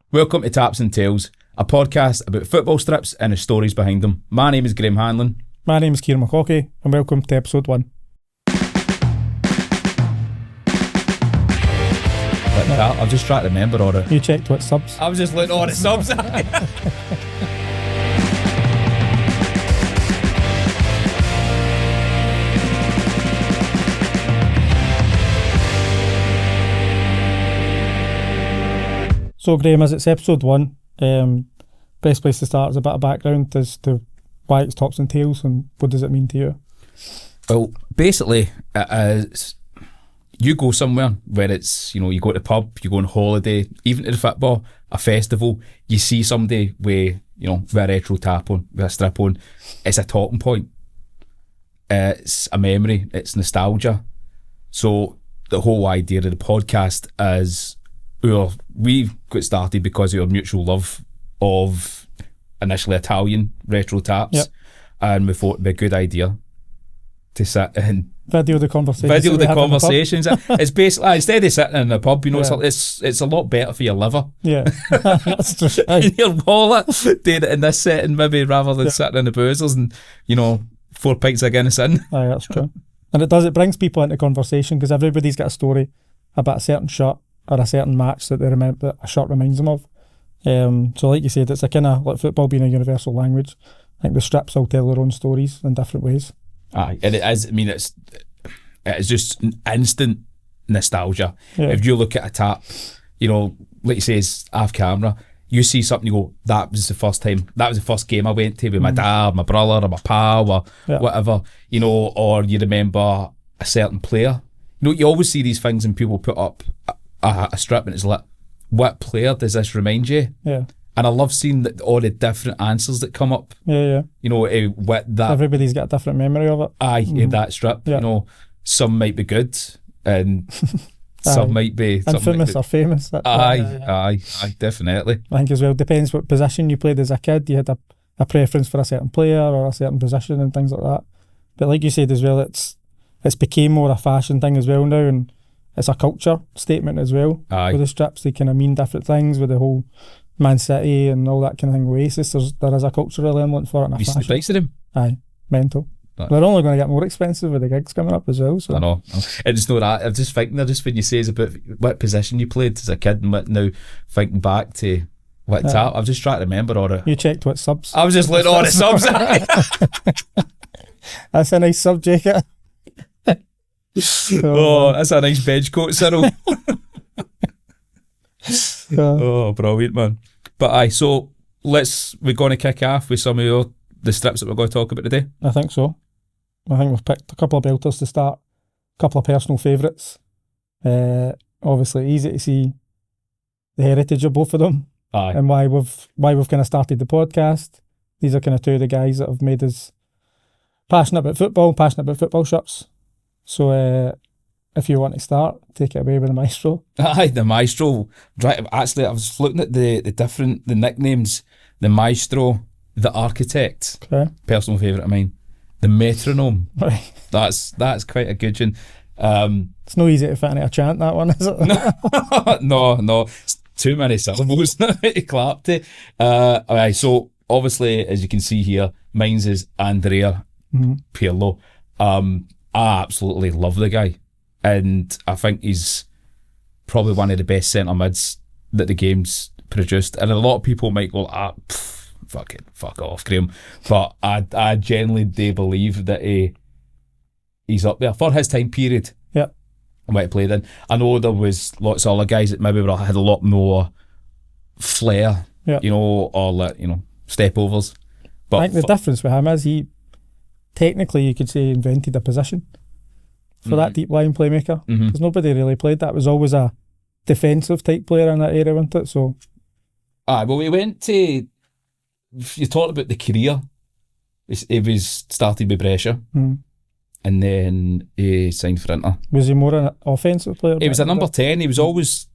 Welcome to Taps and Tales, a podcast about football strips and the stories behind them. My name is Graham Hanlon. My name is Kieran McCaughey, and welcome to episode 1. I'm just trying to remember all the... You checked what subs? I was just looking at all the subs. So Graham, as it's episode 1, best place to start is a bit of background as to why it's Tops and Tails and what does it mean to you? Well, basically, you go somewhere where it's, you go to the pub, you go on holiday, even to the football, a festival, you see somebody with, with a retro tap on, with a strip on, it's a talking point. It's a memory, it's nostalgia. So the whole idea of the podcast is we got started because of our mutual love of initially Italian retro taps, yep. And we thought it'd be a good idea to sit and video the conversations. It's basically instead of sitting in a pub, yeah. it's a lot better for your liver. Yeah, that's true. In your wallet, doing it in this setting maybe rather than sitting in the boozers and 4 pints of Guinness in. Aye, that's true. And it brings people into conversation because everybody's got a story about a certain shirt or a certain match that they remember that a shirt reminds them of. So like you said, it's a kind of like football being a universal language. I think the strips all tell their own stories in different ways. Aye, and it is. I mean, it's just an instant nostalgia. Yeah. If you look at a tap, like you say, it's off camera. You see something, you go, that was the first game I went to with my dad, my brother, or my pal, or whatever. Or you remember a certain player. You always see these things and people put up a strip and it's like, what player does this remind you? Yeah. And I love seeing all the different answers that come up. Yeah. What that. Everybody's got a different memory of it. Aye, that strip. Yeah. Some might be good and some might be infamous or famous. Aye, definitely. I think as well, depends what position you played as a kid. You had a preference for a certain player or a certain position and things like that. But like you said as well, it's became more a fashion thing as well now, and it's a culture statement as well. Aye. With the strips, they kind of mean different things with the whole Man City and all that kind of thing. Oasis, there is a cultural element for it and a fashion. You see the price of them? Aye, mental. They're only going to get more expensive with the gigs coming up as well. So. I know. And it's not that. I'm just thinking there, just when you say about what position you played as a kid and what now thinking back to what tap, I'm just trying to remember all the... You checked what subs? I was just looking at all the subs. That's a nice sub jacket. That's a nice bench coat, Cyril. Oh, brilliant, man. But aye, so we're going to kick off with some of the strips that we're going to talk about today. I think so. I think we've picked a couple of belters to start, a couple of personal favourites. Obviously, easy to see the heritage of both of them. Aye. And why we've kind of started the podcast. These are kind of two of the guys that have made us passionate about football shirts. So if you want to start, take it away with the maestro. Aye, the maestro. Right, actually, I was looking at the nicknames. The maestro, the architect. Okay. Personal favourite of mine. The metronome. Right. That's quite a good one. It's no easy to fit into a chant, that one, is it? No. It's too many syllables to clap to. Alright, so obviously, as you can see here, mine's is Andrea Pirlo. I absolutely love the guy, and I think he's probably one of the best centre mids that the game's produced. And a lot of people might go, fuck off, Graham. But I genuinely do believe that he's up there for his time period. Yeah, what he played in. I know there was lots of other guys that maybe had a lot more flair, or step overs. But I think the difference with him is he technically, you could say, invented a position for that deep line playmaker, because nobody really played that. It was always a defensive type player in that era, wasn't it? So, we went to. You talked about the career. It was started with Brescia, and then he signed for Inter. Was he more an offensive player? He was a number 10. He was always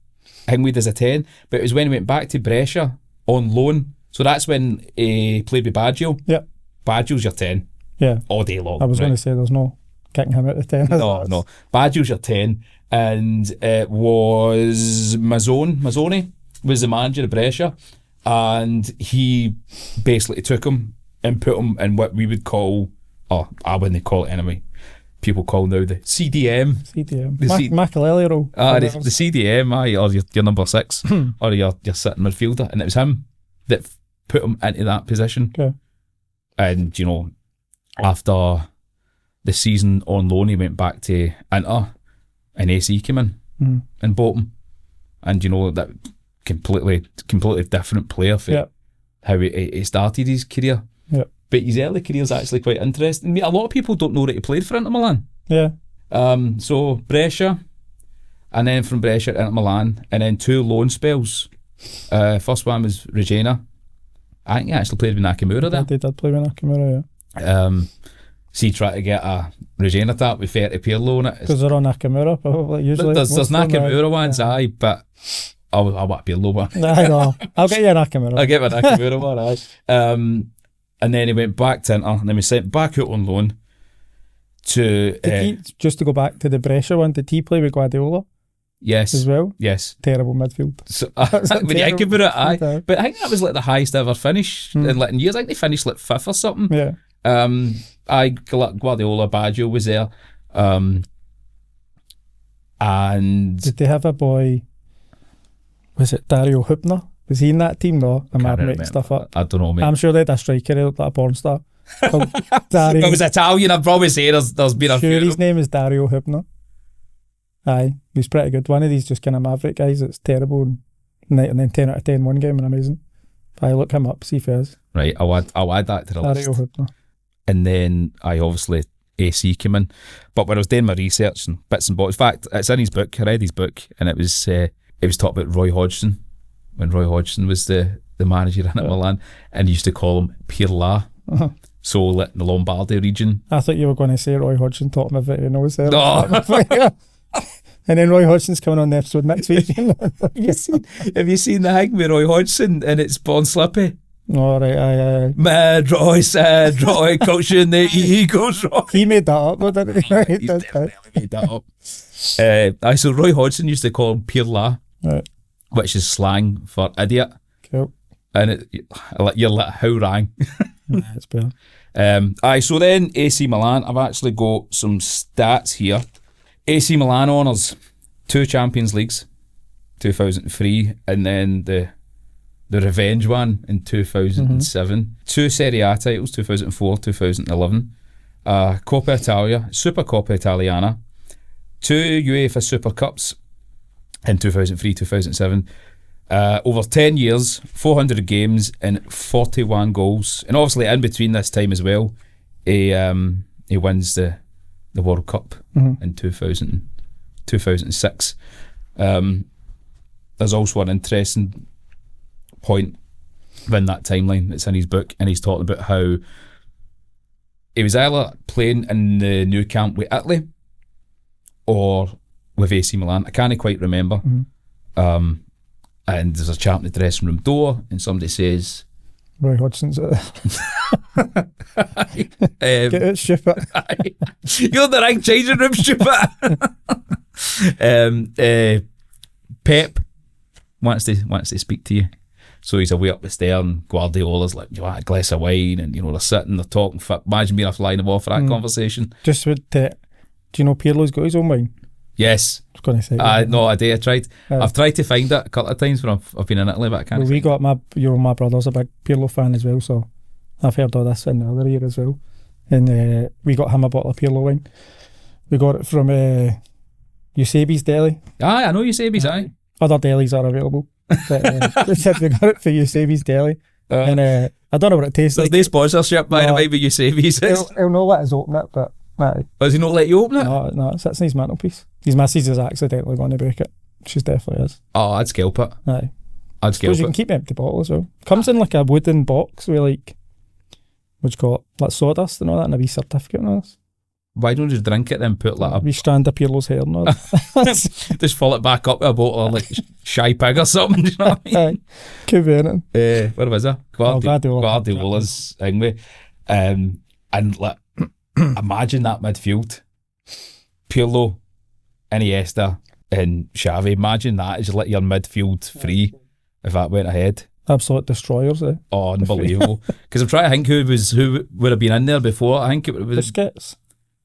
hanged as a 10, but it was when he went back to Brescia on loan. So that's when he played with Baggio. Yep. Baggio's your 10. Yeah. All day long. I was going to say there's no kicking him out of 10. No. Baggio's your 10, and it was Mazzoni was the manager of Brescia, and he basically took him and put him in what we would call, I wouldn't call it anyway, people call now the CDM. Makaleli role. The CDM, or your number 6, or your sitting midfielder, and it was him that put him into that position. Okay. And, you know, after the season on loan, he went back to Inter, and AC came in and bought him. And, you know, that completely different player for how he started his career. Yeah. But his early career is actually quite interesting. I mean, a lot of people don't know that he played for Inter Milan. Yeah. So Brescia, and then from Brescia to Inter Milan, and then 2 loan spells. First one was Regina. I think he actually played with Nakamura there. They did play with Nakamura, yeah. So he tried to get a Regina tap with 30 Pirlo on it. Because they're on Nakamura, probably. Usually. There's Nakamura ones, aye, but I want a Pirlo one. I know. I'll get you a Nakamura. I'll get my Nakamura one, aye. And then he went back to Inter, and then we sent back out on loan to... just to go back to the Brescia one, did he play with Guardiola? Yes. As well? Yes. Terrible midfield. So, when you think about it, aye. But I think that was like the highest ever finish in like years. I think they finished like 5th or something. Yeah. Guardiola, Baggio was there. And... Did they have a boy... Was it Dario Hübner? Was he in that team though? Am I making stuff up? I don't know, mate. I'm sure they had a striker, he looked like a porn star. Dario. If it was Italian, I'd probably say there's been a few. His name is Dario Hübner. Aye, he was pretty good. One of these just kind of maverick guys that's terrible and then 10 out of 10 one game and amazing. I look him up, see if he is. Right, I'll add that to the Dario list. Hübner. And then I obviously AC came in. But when I was doing my research and bits and bobs, in fact, it's in his book. I read his book, and it was talking about Roy Hodgson, when Roy Hodgson was the manager in Milan, and he used to call him Pirla. So like the Lombardy region. I thought you were going to say Roy Hodgson taught him everything he knows there. No. And then Roy Hodgson's coming on the episode next week. Have you seen the hang with Roy Hodgson, and it's Born Slippy? Oh, right, aye. Mad Roy, sad Roy, coaching the Eagles, Roy. He made that up, didn't he? He definitely made that up. So Roy Hodgson used to call him Pirla, right, which is slang for idiot. Cool. And you're like, how rang? That's better. So then AC Milan, I've actually got some stats here. AC Milan honours 2 Champions Leagues, 2003, and then the revenge one in 2007. 2 Serie A titles, 2004, 2011. Coppa Italia, Super Coppa Italiana. 2 UEFA Super Cups in 2003, 2007. Over 10 years, 400 games and 41 goals. And obviously in between this time as well, he wins the World Cup in 2006. There's also an interesting point within that timeline that's in his book, and he's talking about how he was either playing in the new camp with Italy or with AC Milan. I can't quite remember. And there's a chat in the dressing room door, and somebody says, Roy Hodgson's at get it, stupid. You're the right changing room, stupid. Pep wants to speak to you. So he's away up the stair, and Guardiola's like, you want a glass of wine? And, you know, they're sitting, they're talking. Imagine being a fly in the wall for that conversation. Just with, do you know Pirlo's got his own wine? Yes. I was going to say. No, I did. I've tried to find it a couple of times when I've been in Italy, but I can't. Well, my brother's a big Pirlo fan as well, so I've heard all this in the other year as well. And we got him a bottle of Pirlo wine. We got it from Eusebi's Deli. Aye, I know Eusebi's, aye. Other delis are available. But we said we got it for Eusebi's Deli. And I don't know what it tastes like. There's no sponsorship, by the way, with Eusebi's. He'll not let us open it, but... Aye. Does he not let you open it? No, it sits in his mantelpiece. His missus is accidentally going to break it. She definitely is. Oh, I'd scalp it. Aye. I'd scalp it. You can keep empty bottle as well. Comes in like a wooden box with like, what's called, like sawdust and all that, and a wee certificate and all this. Why don't you just drink it then put like a wee strand of Pirlo's hair and all that. Just fill it back up with a bottle of like shy pig or something, do you know what I mean? Aye. Could be anything. Where was it? Guardiola's anyway. And like, imagine that midfield. Pirlo, Iniesta and Xavi. Imagine that as like your midfield three. if that went ahead. Absolute destroyers, eh? Oh, unbelievable. Because I'm trying to think who would have been in there before. I think it was Busquets,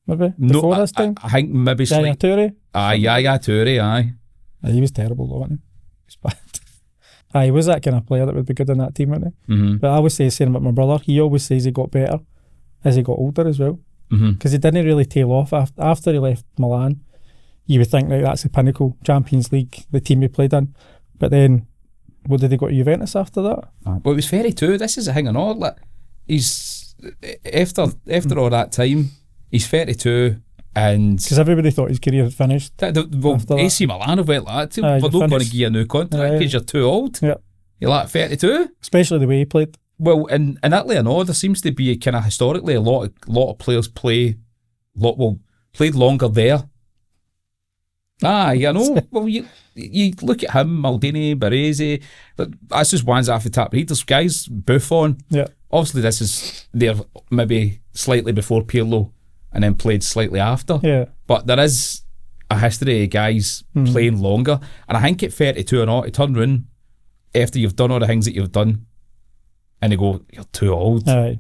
maybe before this time. I think maybe Yaya Toure. Yaya Toure, aye. He was terrible though, wasn't he? He was bad. He was that kind of player that would be good in that team, wasn't he? Mm-hmm. But I always say the same about my brother. He always says he got better as he got older as well. Because he didn't really tail off after he left Milan. You would think, like, that's the pinnacle, Champions League, the team he played in. But then, what did he go to Juventus after that? Well, it was 32. This is the thing, all. Like, he's after all that time, he's 32, and because everybody thought his career had finished. Well, AC Milan have went like that. We're not going to give you a new contract because you're too old. Yeah, you're like 32. Especially the way he played. Well, in Italy, I know there seems to be kind of historically a lot of players played longer there. You know. Well, you look at him, Maldini, Baresi. That's just ones off the top. There's guys, Buffon. Yeah. Obviously, they're maybe slightly before Pirlo, and then played slightly after. Yeah. But there is a history of guys playing longer, and I think at 32 or not, to turn round after you've done all the things that you've done, and they go, "You're too old." Aye.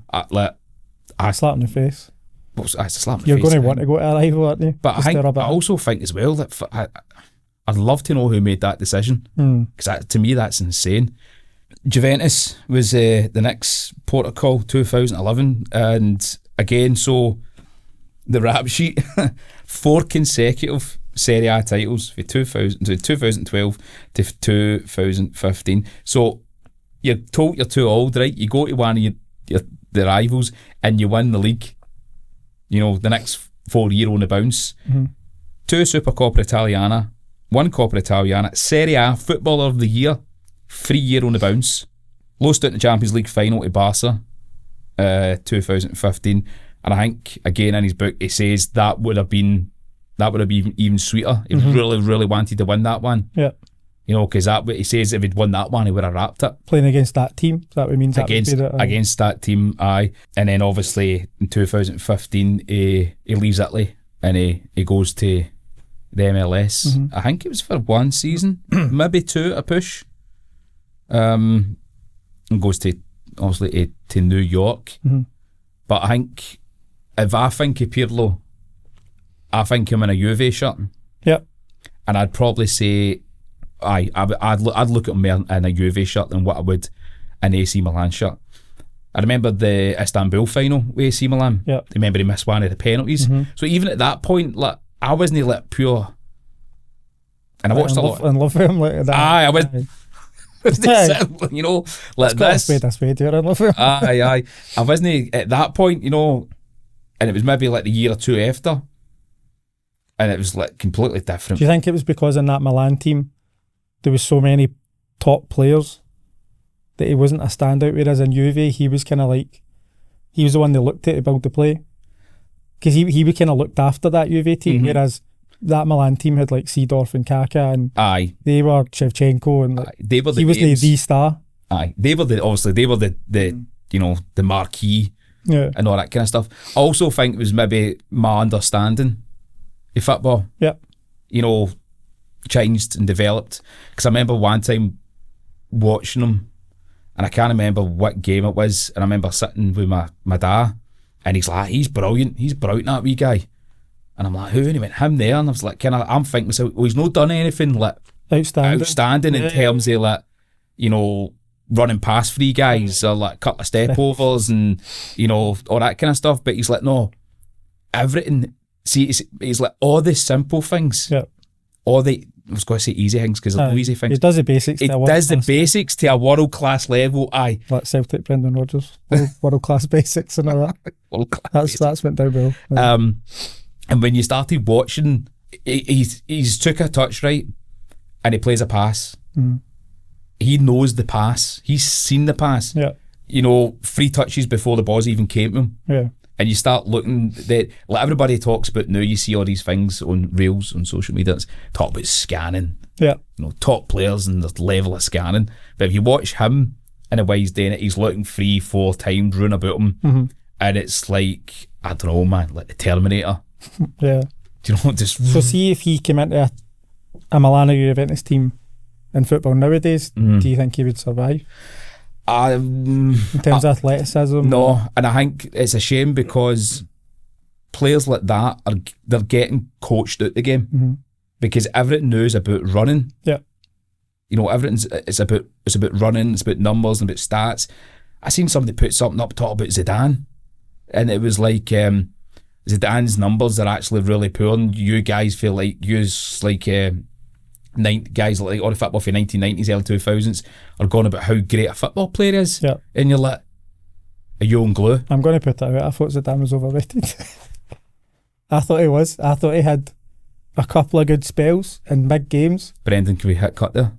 I slap in the face. I slap in the You're face. going to want to go to a rival, aren't you? But I also think as well that I'd love to know who made that decision, because to me that's insane. Juventus was the next port of call, 2011, and again, so the rap sheet, 4 consecutive Serie A titles from 2012 to 2015. So you're told you're too old, right? You go to one of the rivals and you win the league. You know, the next 4 year on the bounce. 2 Supercoppa Italiana, 1 Coppa Italiana, Serie A Footballer of the Year, 3 year on the bounce. Lost out in the Champions League final to Barca, 2015. And I think, again, in his book, he says that would have been even sweeter. He really, really wanted to win that one. Yeah. You know, because he says if he'd won that one, he would have wrapped it. Playing against that team, is that what it means? Against that team, aye. And then obviously in 2015, he leaves Italy and he goes to the MLS. I think it was for 1 season, maybe 2 a push. And goes to obviously to New York. But I think if I think of Pirlo, I think him in a Juve shirt. Yep. And I'd probably say, I'd look at him more in a Juve shirt than what I would an AC Milan shirt. I remember the Istanbul final with AC Milan. Yep. I remember he missed one of the penalties. So even at that point, like, I wasn't like pure. And I watched a lot. In love with him like that. I was. You know, like this. That's way you're in love with him. I wasn't at that point, you know, and it was maybe like the year or 2 after, and it was like completely different. Do you think it was because in that Milan team there was so many top players that he wasn't a standout, whereas in Juve he was kind of like, he was the one they looked at to build the play, because he was kind of looked after that Juve team, whereas that Milan team had like Seedorf and Kaká, and they were Shevchenko, and like, they were he was the star. They were the you know, the marquee, and all that kind of stuff. I also think it was maybe my understanding of football, you know, changed and developed, because I remember one time watching him, and I can't remember what game it was, and I remember sitting with my dad, and he's like, he's brilliant, that wee guy. And I'm like, who? And he went, him there. And I was like, I'm thinking myself, well, he's not done anything like outstanding in terms of, like, you know, running past 3 guys or like a couple of step overs and, you know, all that kind of stuff. But he's like, no, everything. See, he's like, all the simple things, all the, I was going to say easy things because they're no easy things. He does the basics. He does the basics to a world class level. Aye, like Celtic, Brendan Rodgers, world class basics and all that. That's went down well. Yeah. And when you started watching, he's took a touch, right, and he plays a pass. He knows the pass. He's seen the pass. Yeah. You know, 3 touches before the ball's even came to him. Yeah. And you start looking, like everybody talks about now, you see all these things on reels, on social media, talk about scanning. Yeah. You know, top players and the level of scanning. But if you watch him and the way he's doing it, he's looking 3-4 times, running about him. And it's like, I don't know, man, like the Terminator. Yeah. Do you know, just... So see if he came into a Milan or Juventus team in football nowadays, do you think he would survive? In terms of athleticism? No, and I think it's a shame because players like that they're getting coached out the game because everything now is about running. Yeah. You know, it's about running, it's about numbers and about stats. I seen somebody put something up talk about Zidane, and it was like Zidane's numbers are actually really poor, and you guys feel like guys like all the football for 1990s, early 2000s are going about how great a football player is, and you're like, are you on glue? I'm going to put that out. I thought Zidane was overrated. I thought he was. I thought he had a couple of good spells in big games. Brendan, can we hit cut there?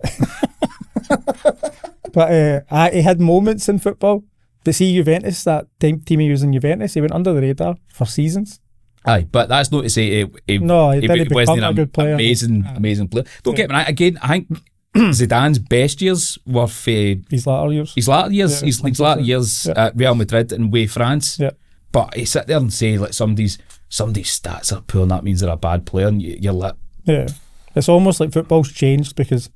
But he had moments in football. But see, Juventus, that team he was in Juventus, he went under the radar for seasons. Aye, but that's not to say he didn't become a good player. Amazing player. Don't get me wrong. Again, I think Zidane's best years were for his latter years. His latter years at Real Madrid and with France. Yeah. But he sit there and say like somebody's stats are poor and that means they're a bad player, and you're like, yeah, it's almost like football's changed because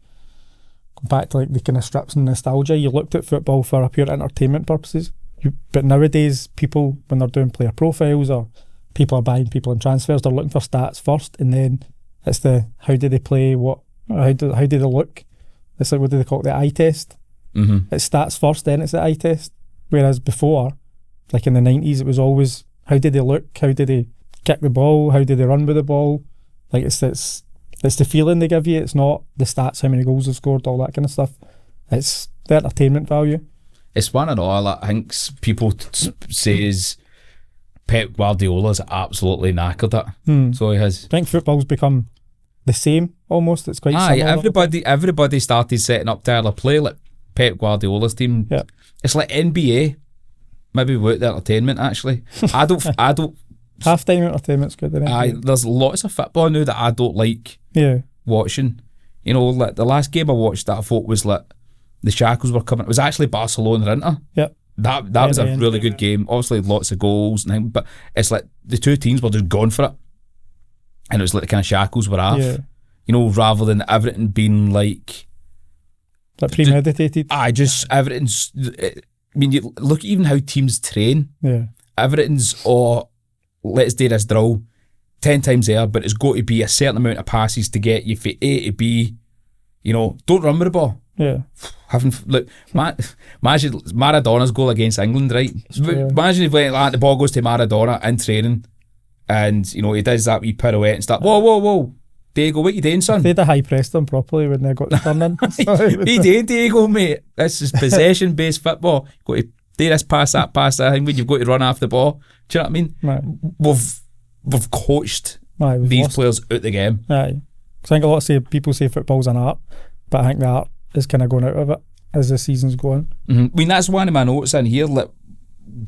back to like the kind of strips and nostalgia, you looked at football for a pure entertainment purposes, but nowadays people, when they're doing player profiles or people are buying people in transfers, they're looking for stats first, and then it's the how do they play, how do they look. It's like, what do they call it, the eye test. It's stats first, then it's the eye test. Whereas before, like in the 90s, it was always how did they look, how did they kick the ball, how did they run with the ball. Like it's the feeling they give you. It's not the stats, how many goals they've scored, all that kind of stuff. It's the entertainment value. It's one and all. I think people says Pep Guardiola's absolutely knackered it. So he has. I think football's become the same almost. It's quite similar. Everybody started setting up Tyler play like Pep Guardiola's team. Yeah. It's like NBA. Maybe without the entertainment actually. I don't half-time entertainment's good. There's lots of football now that I don't like watching. You know, like the last game I watched that I thought was like the Shackles were coming. It was actually Barcelona Inter. Yeah. That was a really good game. Obviously lots of goals and things, but it's like the two teams were just going for it. And it was like the kind of Shackles were off. Yeah. You know, rather than everything being like premeditated. Everything's I mean, you look at even how teams train. Yeah. Everything's let's do this drill 10 times there, but it's got to be a certain amount of passes to get you from A to B. You know, don't run with the ball. Yeah. Imagine Maradona's goal against England, right? Imagine if the ball goes to Maradona in training and, you know, he does that wee pirouette and stuff. Whoa. Diego, what you doing, son? They'd have high pressed them properly when they got the turn in. He did, Diego, mate. This is possession-based football. You've got to do this, pass that, when you've got to run after the ball. Do you know what I mean? Right. We've coached these players out the game. Aye. I think a lot of people say football's an art, but I think the art is kind of going out of it as the season's going. I mean, that's one of my notes in here. Like,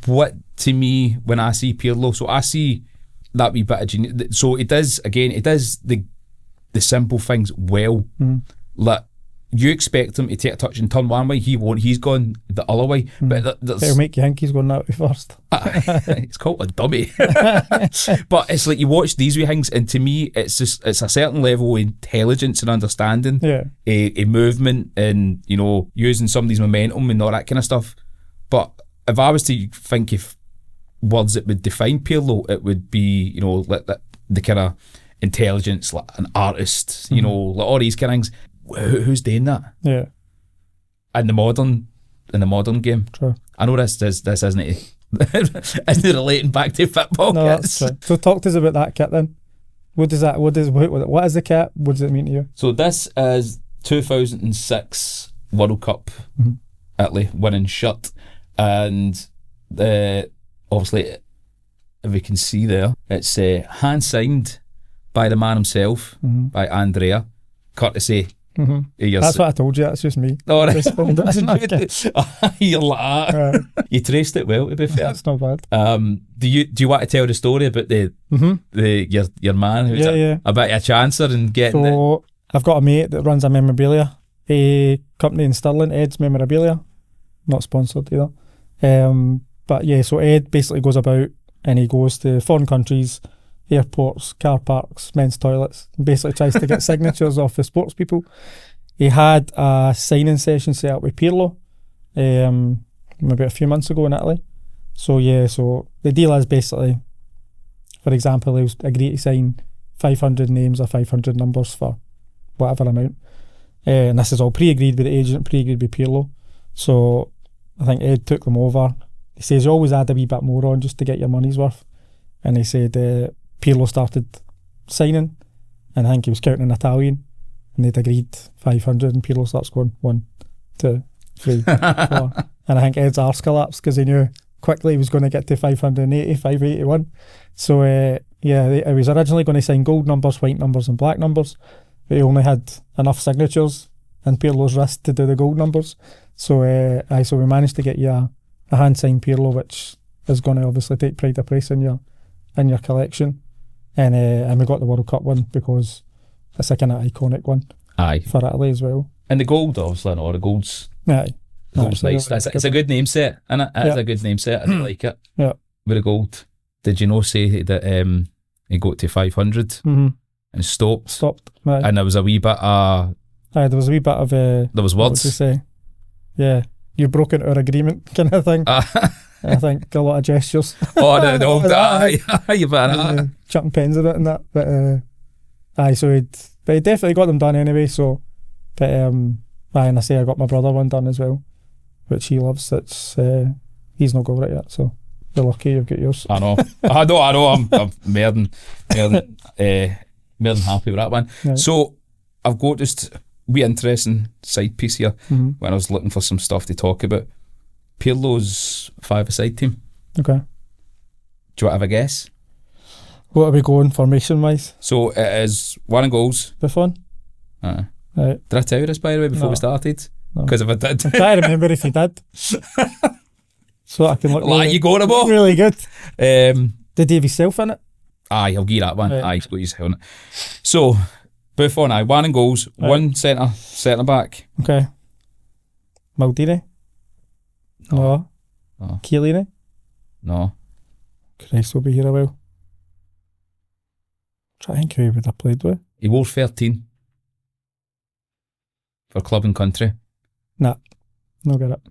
what to me when I see Pirlo, so I see that wee bit of genius. So it does the simple things well. Like, you expect him to take a touch and turn one way, he won't. He's gone the other way. But it'll make you think he's going that way first. It's called a dummy. But it's like you watch these wee things, and to me, it's a certain level of intelligence and understanding, a movement, and you know, using somebody's momentum and all that kind of stuff. But if I was to think of words that would define Pirlo, it would be, you know, like the kind of intelligence, like an artist, you know, like all these kind of things. Who's doing that? Yeah. In the modern game. True. I know this isn't it. Isn't it relating back to football? No, that's true. So talk to us about that kit then. What is the kit? What does it mean to you? So this is 2006 World Cup Italy winning shirt, and obviously, if we can see there, it's hand signed by the man himself, by Andrea, courtesy. That's what I told you. That's just me. Oh, right. You're like that. You traced it well, to be fair. That's not bad. Do you want to tell the story about your man who's a bit of a chancer and getting it? So I've got a mate that runs a memorabilia company in Stirling, Ed's Memorabilia. Not sponsored either. But yeah, so Ed basically goes about and he goes to foreign countries, airports, car parks, men's toilets, and basically tries to get signatures off the sports people. he had a signing session set up with Pirlo maybe a few months ago in Italy. So yeah, so the deal is basically, for example, he'll agree to sign 500 names or 500 numbers for whatever amount. And this is all pre-agreed with the agent, pre-agreed with Pirlo. So I think Ed took them over. He says you always add a wee bit more on just to get your money's worth. And he said Pirlo started signing, and I think he was counting in Italian, and they'd agreed 500, and Pirlo starts going 1, 2, 3, 4. And I think Ed's arse collapsed because he knew quickly he was going to get to 580, 581. So yeah, he was originally going to sign gold numbers, white numbers and black numbers, but he only had enough signatures in Pirlo's wrist to do the gold numbers. So so we managed to get you a hand-signed Pirlo, which is going to obviously take pride of place in your collection. And we got the World Cup one because it's a kind of iconic one. Aye. For Italy as well. And the gold, obviously, no, the gold's... Aye. Gold's nice. It's a good name set, isn't it? It's a good name set. I do like it. Yeah. With the gold. Did you know say that he got to 500 and stopped? Stopped. Aye. And there was a wee bit of... Aye, there was a wee bit of... there was words. What would you say? Yeah. You broke into our agreement kind of thing. I think a lot of gestures. Oh, no, aye, you better. Chucking pens in it and that. But aye, so he definitely got them done anyway. So, but aye, and I say I got my brother one done as well, which he loves. It's he's not got it yet, so you're lucky you've got yours. I know. I know. I'm more than happy with that one. Right. So I've got just a wee interesting side piece here when I was looking for some stuff to talk about. Pirlo's 5-a-side team. Okay. Do you want to have a guess? What are we going formation wise? So it is 1 goals. This one? Right. Did I tell you this by the way before we started? Because if I did, I'm trying to remember if you did. So I can look like you got about really good. Did he have himself in it? Aye, I'll give you that one. Right. Aye, he's got his in it. So Buffon, 1 goals, right. 1 centre back. Okay. Maldini? No. Chiellini? No. Christ will be here a while. Try to think who he would have played with. He wore 13 for club and country. Nah, no get it.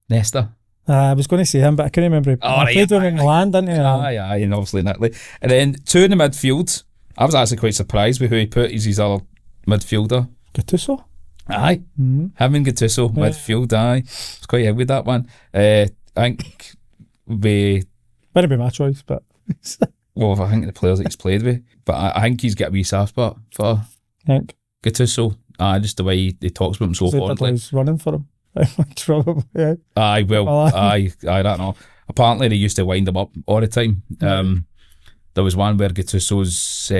Nesta. I was going to say him, but I couldn't remember. He played with him in Milan, didn't he? Aye, and obviously in Italy. And then 2 in the midfield. I was actually quite surprised with who he put as his other midfielder. Gattuso? Aye. Him and Gattuso, midfield, aye. I was quite happy with that one. I think we... Wouldn't be my choice, but... well, I think the players that he's played with. But I think he's got a wee soft spot for Gattuso. Just the way he talks about him so fondly. He's running for him. Probably, yeah. Aye, well, I don't know. Apparently they used to wind him up all the time. There was one where Gattuso's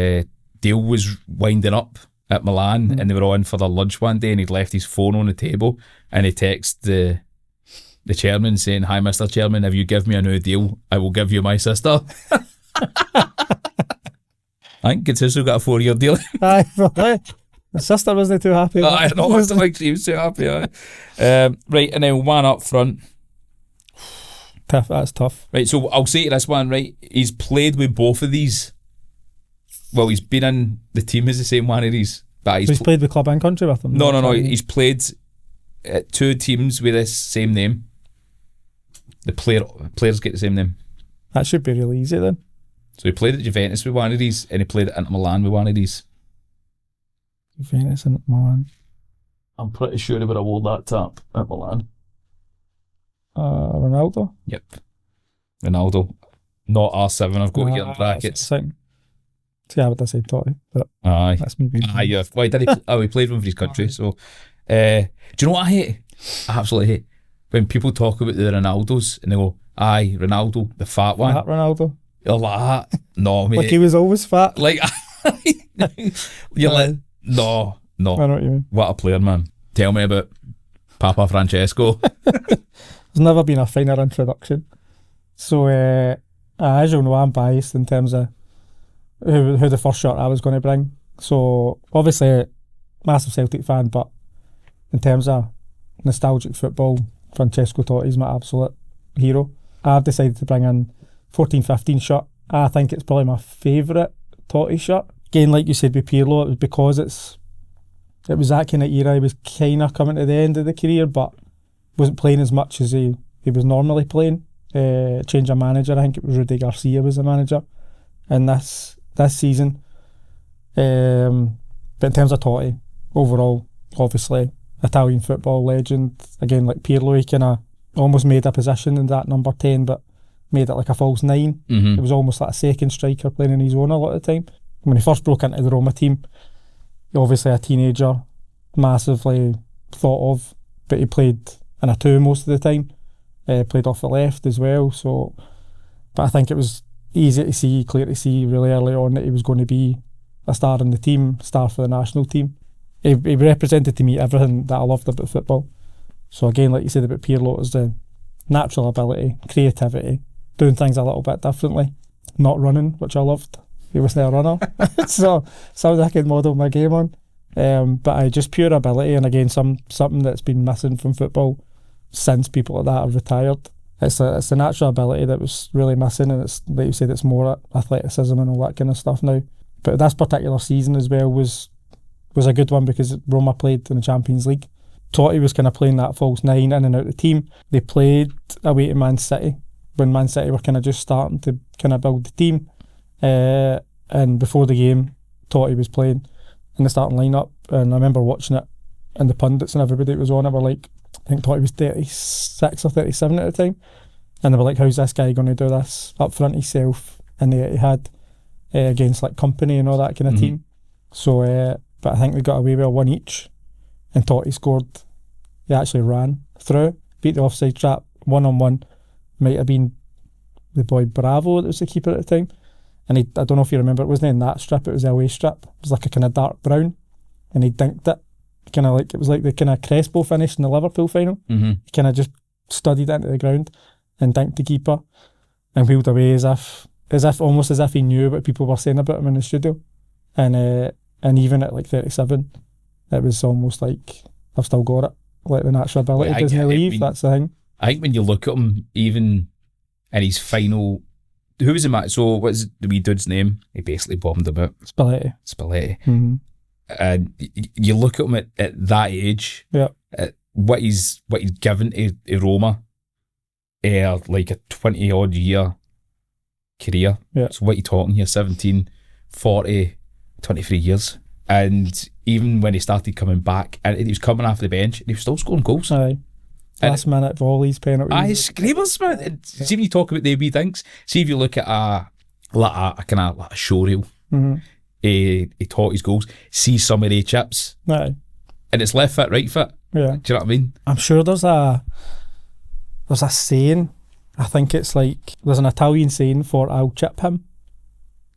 deal was winding up at Milan and they were all in for their lunch one day and he'd left his phone on the table and he texted the chairman saying, "Hi Mr. Chairman, if you give me a new deal, I will give you my sister." I think Gattuso got a 4-year deal. Aye, probably. My sister wasn't too happy. I know, I don't think she was too happy. Right, and then 1 up front. Tough, that's tough. Right, so I'll say to this one, right, he's played with both of these. Well, he's been in the team as the same one of these. But he's played with club and country with them? No. He's played at 2 teams with this same name. The players get the same name. That should be really easy then. So he played at Juventus with one of these and he played at Inter Milan with one of these. Juventus and Milan. I'm pretty sure he would have wore that top at Milan. Ronaldo? Yep. Ronaldo. Not R7, I've got here in brackets. See, I would have said Totti, but aye. That's me being... Aye, yeah. Why did he? He played one for his country, so... do you know what I hate? I absolutely hate when people talk about the Ronaldos and they go, "Aye, Ronaldo, the fat one." Fat Ronaldo? You're like that. No, mate. Like he was always fat? Like, you're like, no. I know what you mean. What a player, man. Tell me about Papa Francesco. There's never been a finer introduction. So, as you'll know, I'm biased in terms of who the first shot I was going to bring. So, obviously, massive Celtic fan, but in terms of nostalgic football, Francesco Totti is my absolute hero. I've decided to bring in 14-15 shot. I think it's probably my favourite Totti shot. Again, like you said with Pirlo, it was because it's it was that kind of era. He was kind of coming to the end of the career, but wasn't playing as much as he was normally playing. Change of manager, I think it was Rudy Garcia was the manager in this season. But in terms of Totti, overall, obviously, Italian football legend. Again, like Pirlo, he kind of almost made a position in that number 10, but made it like a false 9. It was almost like a second striker playing in his own a lot of the time. When he first broke into the Roma team, obviously a teenager, massively thought of, but he played in a 2 most of the time. Played off the left as well. So, but I think it was easy to see, clear to see really early on that he was going to be a star in the team, star for the national team. He represented to me everything that I loved about football. So again, like you said about Pirlo, it was the natural ability, creativity, doing things a little bit differently, not running, which I loved. He wasn't a runner, so something I could model my game on. But just pure ability, and again, something that's been missing from football since people like that have retired. It's the natural ability that was really missing, and it's like you said, it's more athleticism and all that kind of stuff now. But this particular season as well was a good one because Roma played in the Champions League. Totti was kind of playing that false 9 in and out of the team. They played away to Man City when Man City were kind of just starting to kind of build the team. And before the game, Totti was playing in the starting lineup, and I remember watching it, and the pundits and everybody that was on it were like, I think Totti was 36 or 37 at the time, and they were like, how's this guy going to do this up front himself in the Etihad against like Company and all that kind of team. So but I think we got away with a 1 each, and Totti scored. He actually ran through, beat the offside trap 1-on-1. Might have been the boy Bravo that was the keeper at the time, and I don't know if you remember, it wasn't in that strip, it was the away strip. It was like a kind of dark brown, and he dinked it. Kind of like, it was like the kind of Crespo finish in the Liverpool final. He kind of just studied it into the ground and dinked the keeper and wheeled away as if almost as if he knew what people were saying about him in the studio. And even at like 37, it was almost like, I've still got it. Like the natural ability doesn't leave. That's the thing. I think when you look at him, even in his final, who was the match? So what's the wee dude's name? He basically bombed about. Spalletti. And you look at him at that age, at what he's given to Roma, like a 20 odd year career. So what are you talking here? 17, 40, 23 years. And even when he started coming back, and he was coming off the bench, and he was still scoring goals. Last minute volleys, penalties. Screamers, man. See when you talk about the wee things, see if you look at a kind of like a showreel. He taught his goals, see some of the chips, and it's left foot, right foot. Do you know what I mean? I'm sure there's a saying, I think it's like, there's an Italian saying for I'll chip him,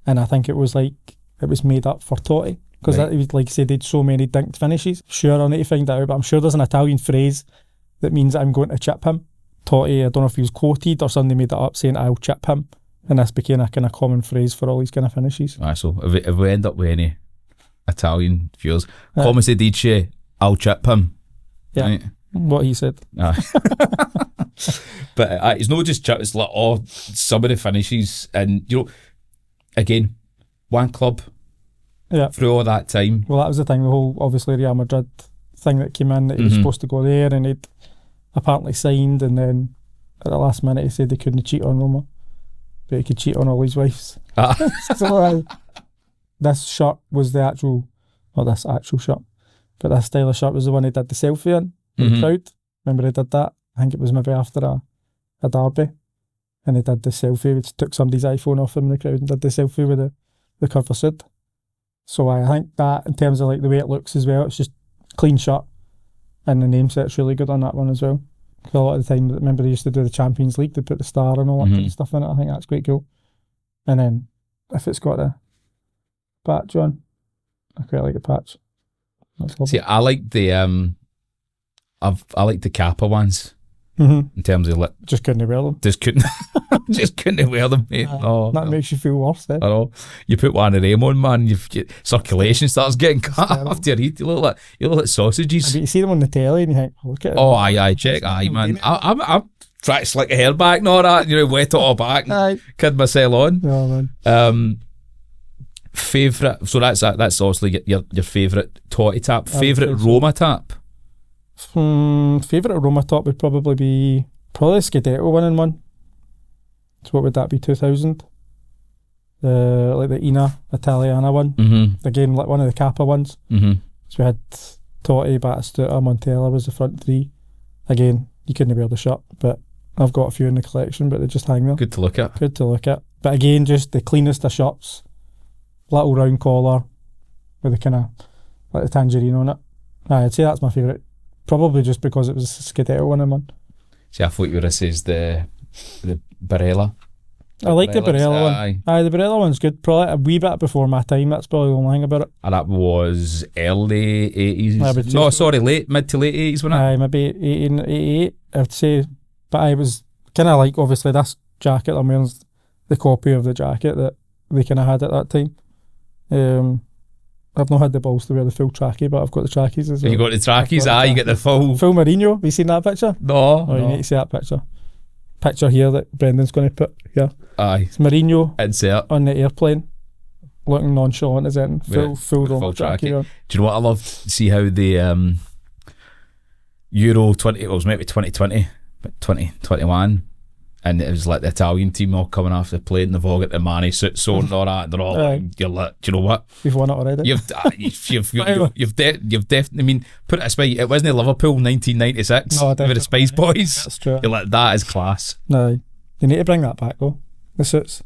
and I think it was made up for Totti, because like you said, he had so many dinked finishes. Sure, I need to find that out, but I'm sure there's an Italian phrase that means that I'm going to chip him. Totti, I don't know if he was quoted or somebody made it up saying I'll chip him, and this became a kind of common phrase for all these kind of finishes. So if we end up with any Italian viewers, come se dice I'll chip him. Right? What he said. But it's not just chip, it's like some of the finishes, and you know, again, one club through all that time. Well, that was the thing, the whole obviously Real Madrid thing that came in, that he was supposed to go there, and he'd apparently signed, and then at the last minute he said he couldn't cheat on Roma, but he could cheat on all his wives. So this shirt was the actual, not this actual shirt, but this style of shirt was the one he did the selfie in the crowd. Remember he did that? I think it was maybe after a derby, and he did the selfie, which took somebody's iPhone off him in the crowd and did the selfie with the cover suit. So I think that, in terms of like the way it looks as well, it's just clean shirt, and the name set's really good on that one as well. Because a lot of the time, remember they used to do the Champions League, they put the star and all that kind of stuff in it. I think that's quite cool. And then if it's got a patch on, I quite like the patch. That's lovely. See, I like the I like the Kappa ones. In terms of like, just couldn't wear them. Just couldn't wear them, mate. That makes you feel worse. I know. You put one of them on, man. Circulation starts getting cut after your heat. You look like sausages. But you see them on the telly, and you think, look at it. Oh, aye, check, aye, man. I'm trying to slick a hair back and all that. You know, wet it all back. And kid myself on. Oh man. Favourite, so that's obviously your favourite Totti tap. Favourite so. Roma tap? Favourite Roma tap would probably be Scudetto winning one. So what would that be, 2000? Like the Ina Italiana one. Mm-hmm. Again, like one of the Kappa ones. Mm-hmm. So we had Totti, Batistuta, Montella was the front three. Again, you couldn't wear the shirt, but I've got a few in the collection, but they just hang there. Good to look at. But again, just the cleanest of shirts. Little round collar with the kind of like the tangerine on it. I'd say that's my favourite. Probably just because it was a Scudetto winning one. See, I thought you were going to say the Barella. I like the Barella one. Aye, the Barella one's good. Probably a wee bit before my time. That's probably the only thing about it. And that was early 80s. No, sorry, mid to late 80s, wasn't it? Aye, maybe 88, I would say. But I was kind of like, obviously, this jacket I'm wearing is the copy of the jacket that they kind of had at that time. I've not had the balls to wear the full trackie, but I've got the trackies as well. You got the trackies, you get the full Mourinho. Have you seen that picture? No. You need to see that picture here that Brendan's going to put here. Aye. It's Mourinho Insert. on the airplane, looking nonchalant as in full Roma trackie on. Do you know what I loved? See how the Euro 20, it was maybe 2020, but 2021, and it was like the Italian team all coming off the plane and they've all got the Mane suits on and all that, and they're all like, you're like, do you know what? You've won it already. You've definitely, I mean, put it this way, it wasn't Liverpool 1996 with the Spice Boys. That's true. You're like, that is class. No, they need to bring that back though, the suits.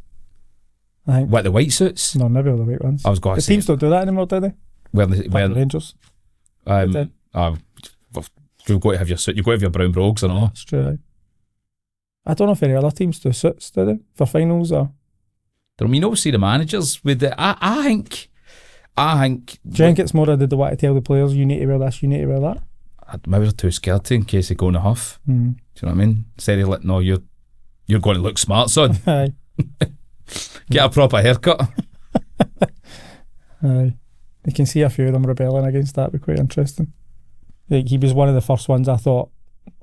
I think. What, the white suits? No, maybe all the white ones. I was going to say. The teams don't do that anymore, do they? When the Rangers. You've got to have your suit, you've got to have your brown brogues and all. That's true. I don't know if any other teams do suits, do they? For finals or? I mean, obviously the managers with the, I think. Do you think it's more that they want to tell the players, you need to wear this, you need to wear that? Maybe they're too scared to in case they go in a huff. Do you know what I mean? Instead of like, no, you're going to look smart, son. Aye. Get a proper haircut. Aye. You can see a few of them rebelling against that. Would be quite interesting. Like, he was one of the first ones I thought,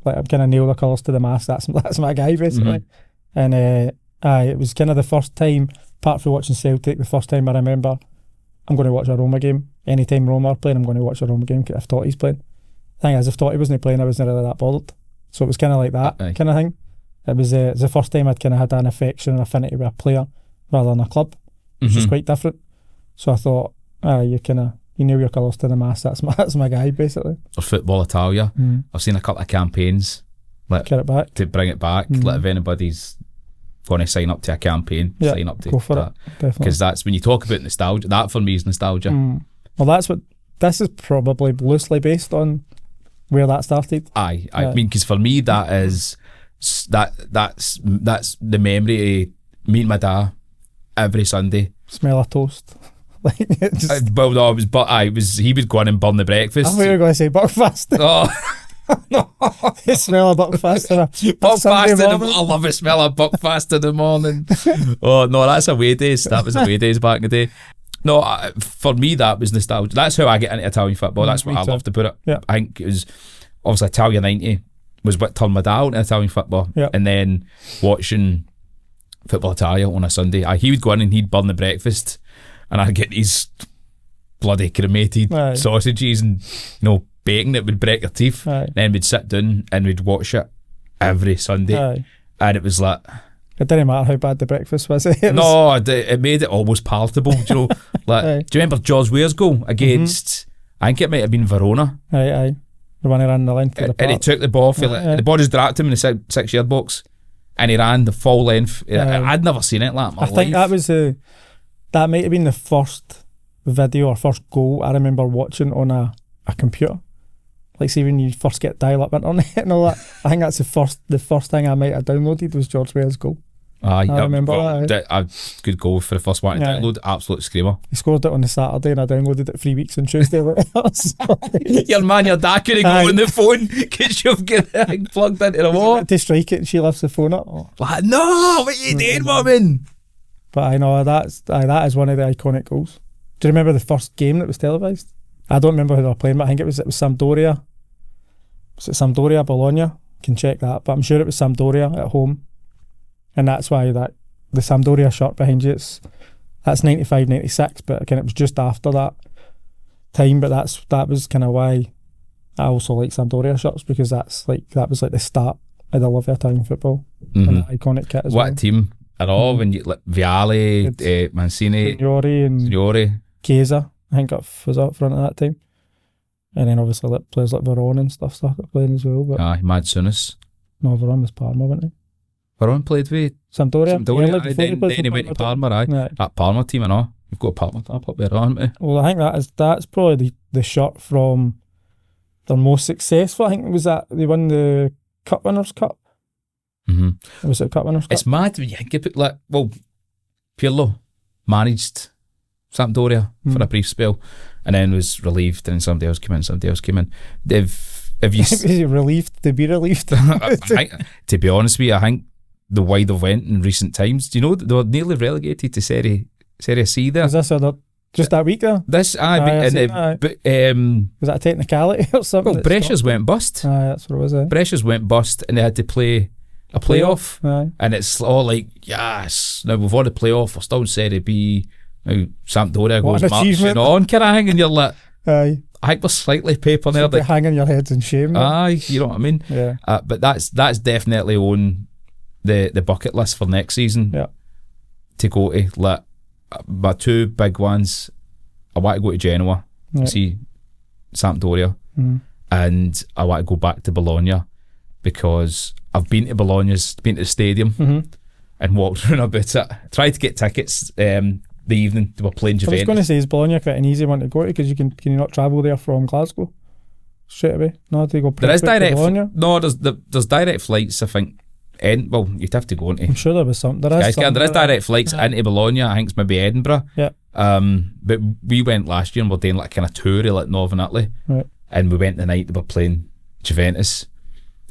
like, I'm going to nail the colours to the mast. That's my guy, basically. And it was kind of the first time, apart from watching Celtic, the first time I remember I'm going to watch a Roma game. Anytime Roma are playing, I'm going to watch a Roma game if Totti's playing. The thing is, if Totti wasn't playing, I wasn't really that bothered. So it was kind of like that kind of thing. It was the first time I'd kind of had an affection and affinity with a player rather than a club, which is quite different. So I thought, you nail your colours to the mast. That's my guy, basically. Or Football Italia. I've seen a couple of campaigns get it back. To bring it back. Like if anybody's going to sign up to a campaign, sign up to go for that. Definitely. Because that's when you talk about nostalgia. That for me is nostalgia. Well, this is probably loosely based on where that started. I mean, because for me that is that's the memory of me and my dad every Sunday. Smell of toast. Like he would go in and burn the breakfast. I thought you were going to say Buckfast. Oh. No, the smell of Buckfast. I love the smell of Buckfast in the morning. Oh no, that's away days. That was away days back in the day. No, for me that was nostalgia. That's how I get into Italian football. That's what I love to put it. Yeah. I think it was obviously Italia 90 was what turned my dad into Italian football. Yeah. And then watching Football Italia on a Sunday, he would go in and he'd burn the breakfast, and I'd get these bloody cremated sausages and bacon that would break your teeth. Then we'd sit down and we'd watch it every Sunday. And it was like, it didn't matter how bad the breakfast was. It made it almost palatable. Do you know? Like, do you remember George Weah's goal against? I think it might have been Verona. The one he ran the length of the park. And he took the ball for the ball just dropped him in the 6-yard box, and he ran the full length. I'd never seen it like that in my life. I think that was that might have been the first video or first goal I remember watching on a computer. Like, see when you first get dial-up internet and all that. I think that's the first thing I might have downloaded was George Weah's goal. I remember that. A good goal for the first one to download. Absolute screamer. He scored it on the Saturday and I downloaded it 3 weeks on Tuesday. Your dad couldn't go on the phone because you've got it plugged into the wall. To strike it and she lifts the phone up. Like, no, what you doing, woman? But I know that is one of the iconic goals. Do you remember the first game that was televised? I don't remember who they were playing, but I think it was Sampdoria. Was it Sampdoria, Bologna? Can check that, but I'm sure it was Sampdoria at home. And that's why the Sampdoria shirt behind you, That's 95, 96, but kind of it was just after that time. But that was kind of why I also like Sampdoria shirts, because that was like the start of the love of Italian football. And that iconic kit as well. What team at all? When you like Vialli, Mancini, Signori, Chiesa, I think was up front at that time. And then obviously like players like Varane and stuff started playing as well. But Madsunas. No, Varane was Parma, wasn't he? Varane played with Sampdoria. Then he went to Parma, That Parma team, I know. You've got a Parma top up there, haven't we? Well, I think that's probably the shirt from their most successful. I think it was that they won the Cup Winners' Cup. Was it Cup Winners' Cup? It's mad when you think of it. Like, well, Pirlo managed Sampdoria for a brief spell, and then was relieved, and then somebody else came in. Have you Is he relieved to be relieved? To be honest with you, I think the way they've went in recent times, do you know they were nearly relegated to Serie C there? Is this just that week there? Was that a technicality or something? Well, Brescia's went bust. That's what it was. Brescia's went bust, and they had to play a playoff. And it's all like, yes, now we've won the playoff, we're still in Serie B. Now Sampdoria goes marching on, Kieran, and you're like, I think we're slightly papering there. Like, hanging your heads in shame. You know what I mean? Yeah. But that's definitely on the bucket list for next season. Yeah. To go to, like, my two big ones, I want to go to Genoa, see Sampdoria, and I want to go back to Bologna, because I've been to Bologna's, been to the stadium and walked around a bit. Tried to get tickets the evening they were playing Juventus. I was going to say, is Bologna quite an easy one to go to, because can you not travel there from Glasgow straight away? No, do you go there is direct Bologna? No, there's direct flights, I think. Well, you'd have to go into. I'm sure there was some. There is direct flights into Bologna. I think it's maybe Edinburgh. Yeah. But we went last year and we're doing like a kind of tour of like Northern Italy. Right. And we went the night they were playing Juventus,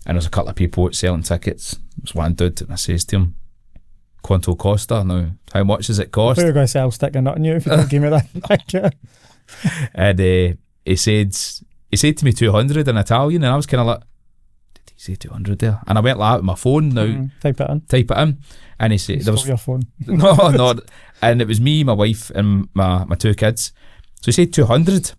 and there's a couple of people selling tickets. There's one dude, and I says to him, "Quanto costa?" Now, how much does it cost? I thought you were going to say, "I'll stick a nut in you if you don't give me that." And he said to me 200 in Italian, and I was kind of like, did he say 200 there? And I went like with my phone now. Type it in. And he said, there was your phone. no, and it was me, my wife, and my two kids. So he said 200.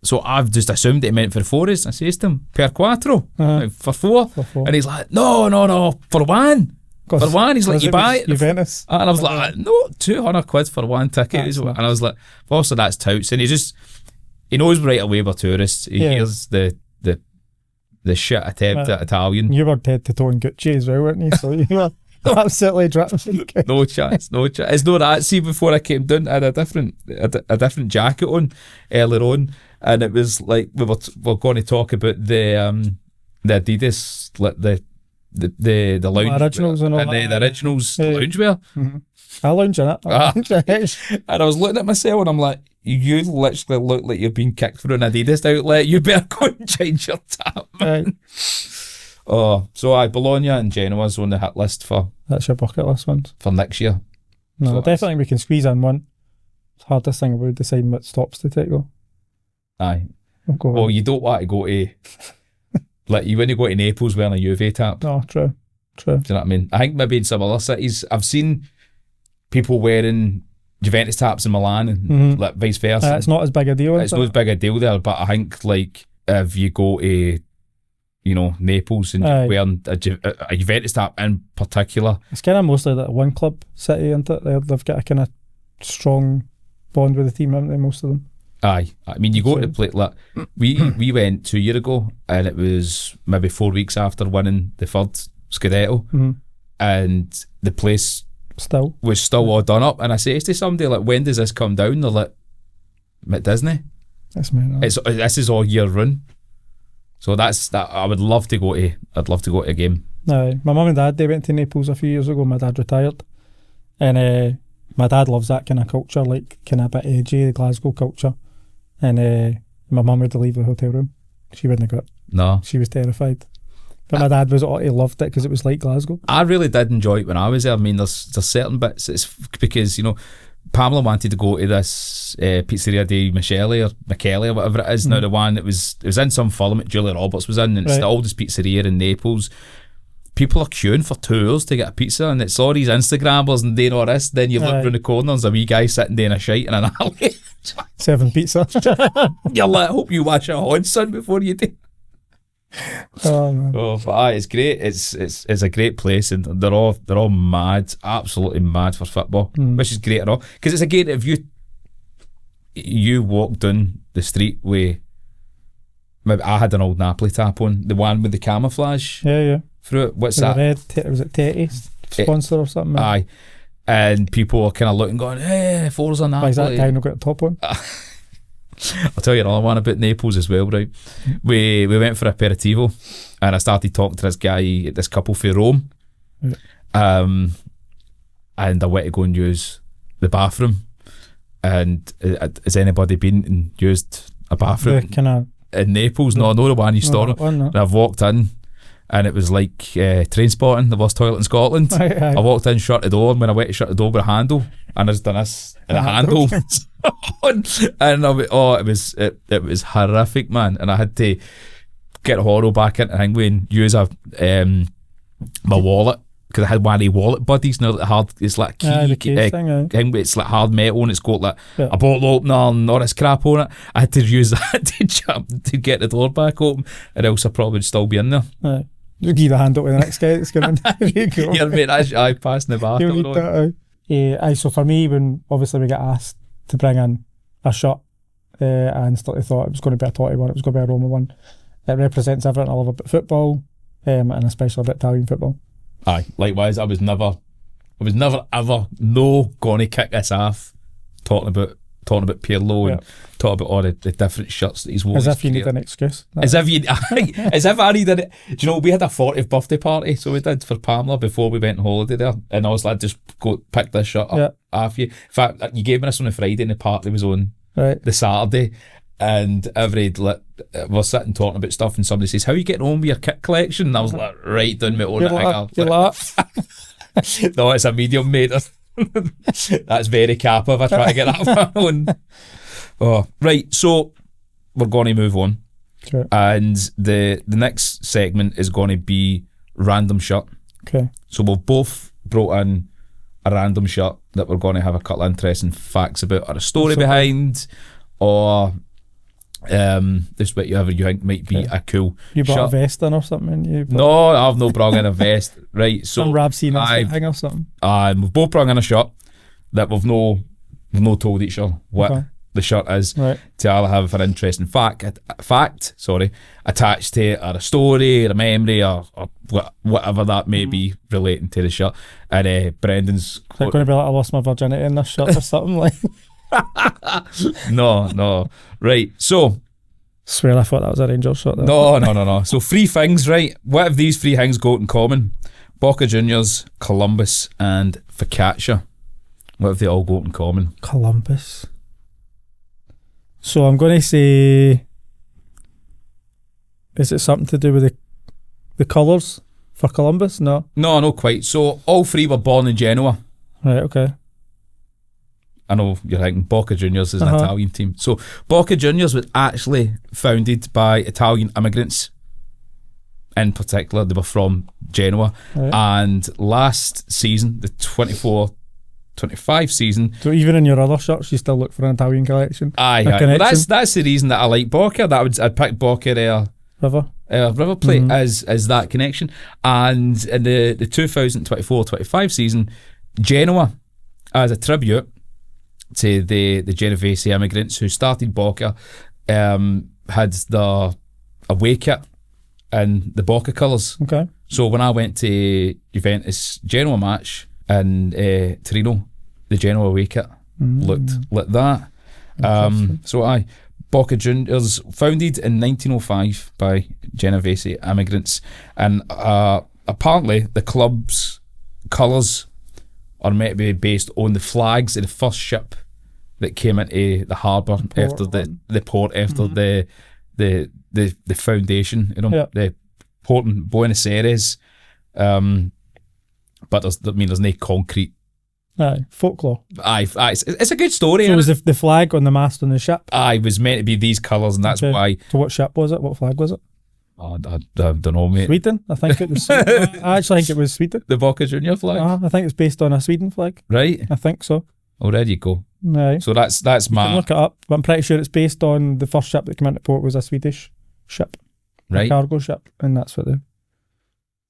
So I've just assumed it meant for four. I says to him, per quattro, for four. And he's like, no, for one. For one, he's like, you buy it. Juventus. And I was like, no, 200 quid for one ticket. And I was like, also that's touts. And he knows right away we're tourists. He hears the shit attempt at Italian. You were head to toe in Gucci as well, weren't you? So you were absolutely dripping. No chance. It's not that. See, before I came down, I had a different jacket on earlier on, and it was like we're going to talk about the Adidas, like the lounge originals and all that. The originals loungewear. I lounge in it. And I was looking at myself and I'm like, you literally look like you've been kicked for an Adidas outlet. You better go and change your tap, man. So Bologna and Genoa's on the hit list for... That's your bucket list ones? For next year. No, so definitely we can squeeze in one. It's the hardest thing about deciding what stops to take though. Aye. Well, you don't want to go to... like, you wouldn't go to Naples wearing a Juve tap. No, true. Do you know what I mean? I think maybe in some other cities, I've seen people wearing Juventus taps in Milan and like vice versa. It's not as big a deal. It's not as big a deal there, but I think like if you go to, Naples and you're wearing a Juventus tap in particular, it's kind of mostly like one club city, isn't it? They've got a kind of strong bond with the team, haven't they? Most of them. Aye, I mean, you go to the play like we went 2 years ago, and it was maybe 4 weeks after winning the third Scudetto, and the place was still all done up. And I says to somebody like, when does this come down? They're like, at Disney. That's me. This is all year round. So that's that. I would love to go to. I'd love to go to a game. Aye, my mum and dad, they went to Naples a few years ago. My dad retired, and my dad loves that kind of culture, like kind of a bit edgy, the Glasgow culture. And my mum had to leave the hotel room. She wouldn't have got it. No, she was terrified. But my dad he loved it because it was like Glasgow. I really did enjoy it when I was there. I mean, there's certain bits. It's because Pamela wanted to go to this Pizzeria di McCaughey or whatever it is. Now the one that was in some film that Julia Roberts was in, and it's the oldest pizzeria in Naples. people are queuing for 2 hours to get a pizza, and it's all these Instagrammers and doing all this. Then you look round the corner, there's a wee guy sitting doing a shite in an alley. 7 pizza. You're like, I hope you wash your hands, son, before you do. Oh, man. But it's great. It's a great place, and they're all mad, absolutely mad for football, which is great and all. Because it's again, if you walk down the street with, maybe I had an old Napoli tap on, the one with the camouflage. Yeah. Through it. What's the that? Red, was it Tetty sponsor or something? Aye. And people are kind of looking, going, "Hey, Forza Napoli." Why is that guy not got the top on? I'll tell you another one about Naples as well, right? We went for aperitivo, and I started talking to this couple for Rome, and I went to go and use the bathroom. And has anybody been and used a bathroom in Naples? No, the one you store. And I've walked in, and it was like Train Spotting, the worst toilet in Scotland. Aye. I walked in, shut the door, and when I went to shut the door with a handle, and I just done this, and the handle and it was horrific, man. And I had to get the horror back into thing and use my wallet, because I had one of the wallet buddies, now hard, it's like a key thing, it's like hard metal, and it's got like a bottle opener and all this crap on it. I had to use that to get the door back open, or else I'd probably still be in there. Aye. You give the hand up with the next guy that's going in. Yeah, mate, I passed the bathroom. So for me, when obviously we get asked to bring in a shirt, I instantly thought it was going to be a Totti one, it was going to be a Roma one. It represents everything I love about football, and especially about Italian football. Aye, likewise. I was never ever going to kick this off talking about Pirlo and talking about all the different shirts that he's worn. As if you need an excuse. As if I needed it. Do you know, we had a 40th birthday party, so we did, for Pamela, before we went on holiday there, and I was like, just go pick this shirt up off you. In fact, you gave me this on a Friday, and the party was on the Saturday, and we're sitting talking about stuff, and somebody says, "How are you getting on with your kit collection?" And I was like, right down my own. No, it's a medium, mate. That's very Kappa if I try to get that one. Oh, right, so we're going to move on. Sure. And the next segment is going to be random shirt. Okay. So we've both brought in a random shirt that we're going to have a couple of interesting facts about, or a story behind, or this whatever you think might be a cool You brought shirt. A vest in or something? No, I've no brought in a vest. Right, so some Rab seen thing or something. We've both brought in a shirt that we've no told each other what the shirt is. Right. To all have an interesting fact attached to it, or a story, or a memory, or whatever that may be relating to the shirt. And Brendan's... Is it going to be like I lost my virginity in this shirt or something like? No. Right, so... Swear I thought that was a Rangers shirt there. No. So 3 things, right? What have these 3 things got in common? Boca Juniors, Columbus, and Focaccia. What have they all got in common? Columbus. So I'm going to say... Is it something to do with the colours for Columbus? No? No, not quite. So all 3 were born in Genoa. Right, okay. I know you're thinking Boca Juniors is an Italian team. So Boca Juniors was actually founded by Italian immigrants. In particular, they were from Genoa. Right. And last season, the 24-25 season... So even in your other shirts, you still look for an Italian collection? Aye. Well, that's the reason that I like Boca. I'd pick Boca River Plate as that connection. And in the 2024-25 season, Genoa, as a tribute to the Genovese immigrants who started Boca, had the away kit in the Boca colours. Okay. So when I went to Juventus Genoa match in Torino, the Genoa away kit looked like that. Boca Juniors, founded in 1905 by Genovese immigrants, and apparently the club's colours are meant to be based on the flags of the first ship that came into the harbour after the port, after the foundation, the port in Buenos Aires. But there's no concrete. Aye, folklore. Aye, it's a good story. So was the flag on the mast on the ship? Aye, was meant to be these colours, and that's why. So what ship was it? What flag was it? I don't know, mate. Sweden, I think it was. I actually think it was Sweden. The Boca Junior flag, I think it's based on a Sweden flag. right? I think so. Oh, there you go. Right. So that's You can my look it up, but I'm pretty sure it's based on the first ship that came into port was a Swedish ship, a right. cargo ship, and that's what they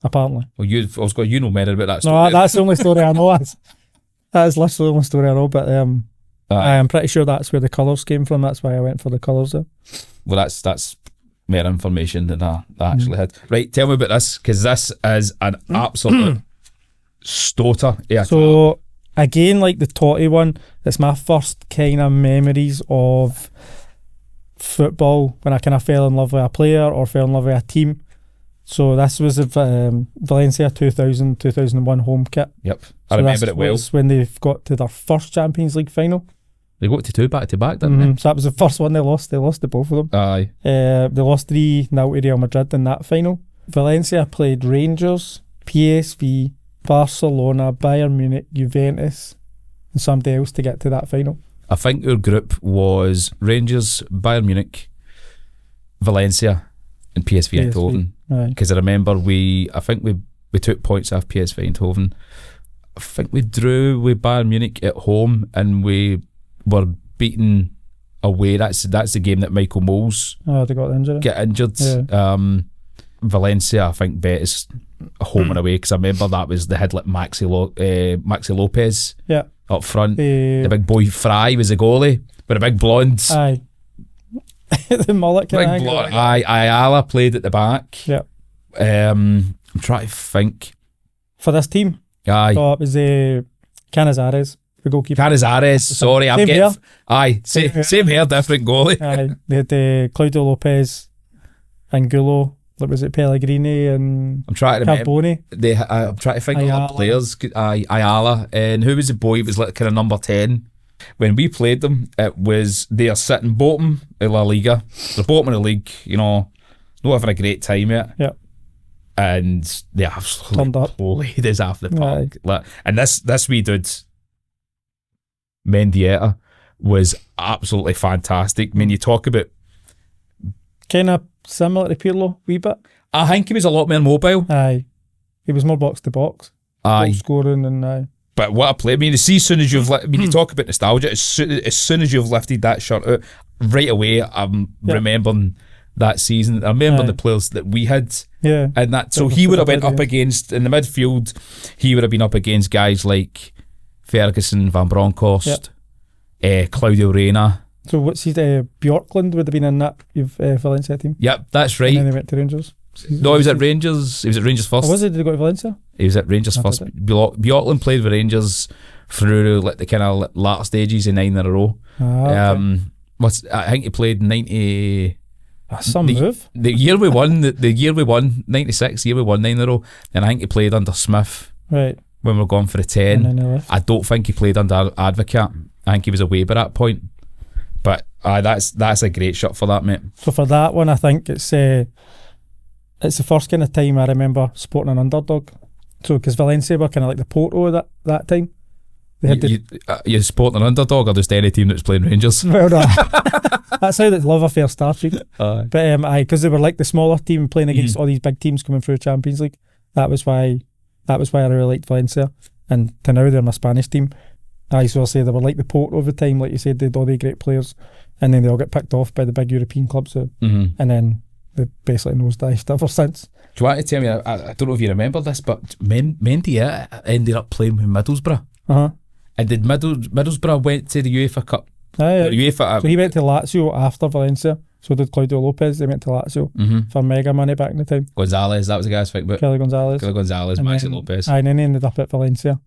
apparently. Well, you know more about that No, story. that's the only story I know. That is literally the only story I know. But I'm pretty sure that's where the colours came from. That's why I went for the colours there. Well, that's more information than I actually had. Right, tell me about this, because this is an absolute stoter. Yeah. So again, like the Totti one, it's my first kind of memories of football when I kind of fell in love with a player or fell in love with a team. So this was a Valencia 2000-2001 home kit. Yep, I remember it well. When they've got to their first Champions League final. They got to 2 back-to-back, didn't they? So that was the first one they lost. They lost to both of them. Aye. They lost 3-0 to Real Madrid in that final. Valencia played Rangers, PSV, Barcelona, Bayern Munich, Juventus, and somebody else to get to that final. I think our group was Rangers, Bayern Munich, Valencia, and PSV Eindhoven. Because I remember we took points off PSV Eindhoven. I think we drew with Bayern Munich at home, and we were beaten away. That's the game that Michael Moles they got injured. Yeah. Valencia, I think, bet is home and away, because I remember that was they had like Maxi Lopez up front. The big boy Fry was the goalie with a big blonde. Aye. The mullet kind big blonde. Aye. Ayala played at the back. Yeah. I'm trying to think. For this team, Aye. So it was Canizares, the goalkeeper. Canizares, sorry, I'm getting. Aye, same hair, different goalie. Aye. They had Claudio Lopez, Angulo. What was it, Pellegrini and I'm trying to Carboni? I'm trying to think of other players. Ayala, and who was the boy? It was like kind of number 10. When we played them, they are sitting bottom of La Liga. They're bottom of the league, not having a great time yet. Yeah. And they absolutely bullied us off the park. Like, and this wee dude, Mendieta, was absolutely fantastic. I mean, you talk about kind of similar to Pirlo, wee bit. I think he was a lot more mobile. Aye. He was more box to box. Aye. Goal scoring and aye. But what a play. I mean, as soon as you've you talk about nostalgia, as soon as you've lifted that shirt out, right away I'm remembering that season. I remember the players that we had. Yeah. And that, so he would have been up against, in the midfield, he would have been up against guys like Ferguson, Van Bronckhorst, Claudio Reyna. So what's his Bjorklund would have been in that Valencia team? Yep, that's right. And then he went to Rangers. No, he was at Rangers. He was at Rangers first. Oh, was he? Did he go to Valencia? He was at Rangers first. Bjorklund played with Rangers through like the kind of latter stages in 9 in a row. Okay. I think he played 90. That's some move. The year we won, the year we won, 96, year we won 9 in a row. And I think he played under Smith. Right. When we were going for the 10. And then he left. I don't think he played under Advocate. I think he was away by that point. But that's a great shot for that, mate. So for that one, I think it's the first kind of time I remember supporting an underdog. So because Valencia were kind of like the Porto at that time. They had you supporting an underdog or just any team that's playing Rangers? Well, no. That's how the love affair started. But because they were like the smaller team playing against all these big teams coming through the Champions League. That was why I really liked Valencia. And to now they're my Spanish team. I used to say they were like the Porto of the time, like you said, they had all the great players, and then they all get picked off by the big European clubs, and then they basically nosedived ever since. Do you want to tell me, I don't know if you remember this, but Mendy ended up playing with Middlesbrough. And did Middlesbrough went to the UEFA Cup? So he went to Lazio after Valencia, so did Claudio Lopez. They went to Lazio for mega money back in the time. Gonzalez, that was the guy I was thinking about. Kelly Gonzalez, Maxi Lopez. And then he ended up at Valencia.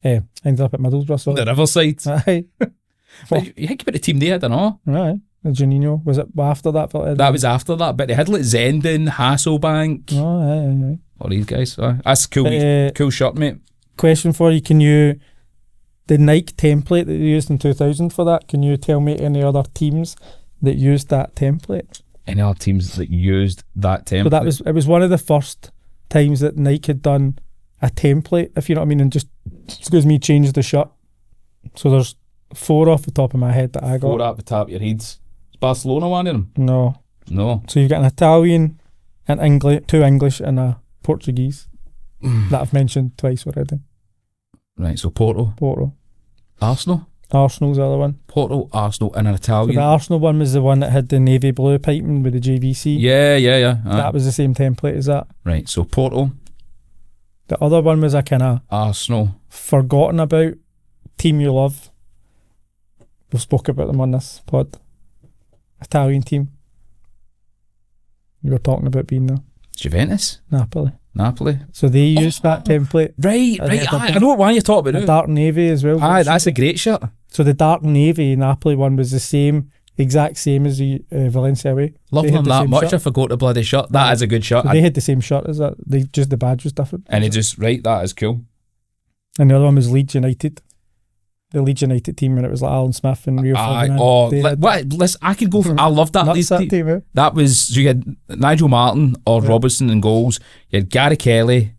Ended up at Middlesbrough. So the Riverside. Aye. You think about the team they had, I don't know. Aye. Juninho, was it after that? That was after that, but they had like Zenden, Hasselbank. Oh, aye. All these guys. That's cool. Cool shot, mate. Question for you: the Nike template that they used in 2000 for that? Can you tell me any other teams that used that template? Any other teams that used that template? So it was one of the first times that Nike had done a template, if you know what I mean, and just changed the shirt. So there's 4 off the top of my head that I got. 4 off the top of your head. Is Barcelona one of them? No. So you've got an Italian An English, 2 English and a Portuguese that I've mentioned twice already. Right, so Porto. Arsenal's the other one. Porto, Arsenal, and an So Italian. the Arsenal one was the one that had the navy blue piping with the JVC. Yeah. That was the same template as that. Right, so Porto. The other one was a kind of Arsenal. forgotten about team you love. We've spoke about them on this pod. Italian team. You were talking about being there. Juventus. Napoli. So they used that template. Right. I know why you talk about The it. dark navy as well. That's a great shirt. So the dark navy Napoli one was the same, exact same as the Valencia away. Love them that much. I forgot the bloody shirt. That is a good shirt. So they had the same shirt as that. Just the badge was different. And that is cool. And the other one was Leeds United. The Leeds United team, and it was like Alan Smith and Rio Ferdinand. Listen, I could go for. I love that Leeds team. team. That was, you had Nigel Martin or Robertson in goals. You had Gary Kelly,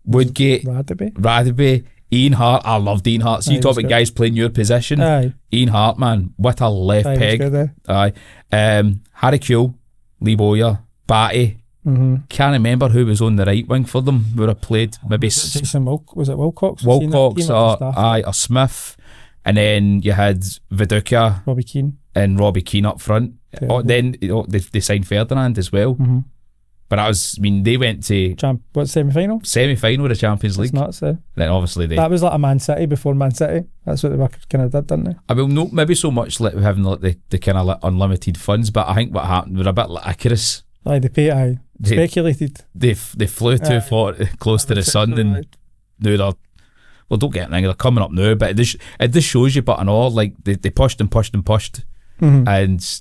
Woodgate, Radaby, Ian Hart. I loved Ian Hart. So you talk about guys playing your position. Ian Hart, man, what a left peg. Harry Kewell, Lee Bowyer, Batty. Can't remember who was on the right wing for them. Would have played maybe was it Wilcox? Wilcox or Smith, and then you had Viduka, Robbie Keane up front. Then they signed Ferdinand as well. But they went to semi-final? Semi-final of the Champions League. That's nuts. Then obviously that was like a Man City before Man City. That's what they were kind of did, didn't they? I mean, no, maybe so much like having like the kind of like unlimited funds, but I think what happened was a bit like Icarus. Speculated. They flew too far close to the sun, and now they're, well, don't get me wrong, they're coming up now, but it just shows you, but and all, like they pushed and and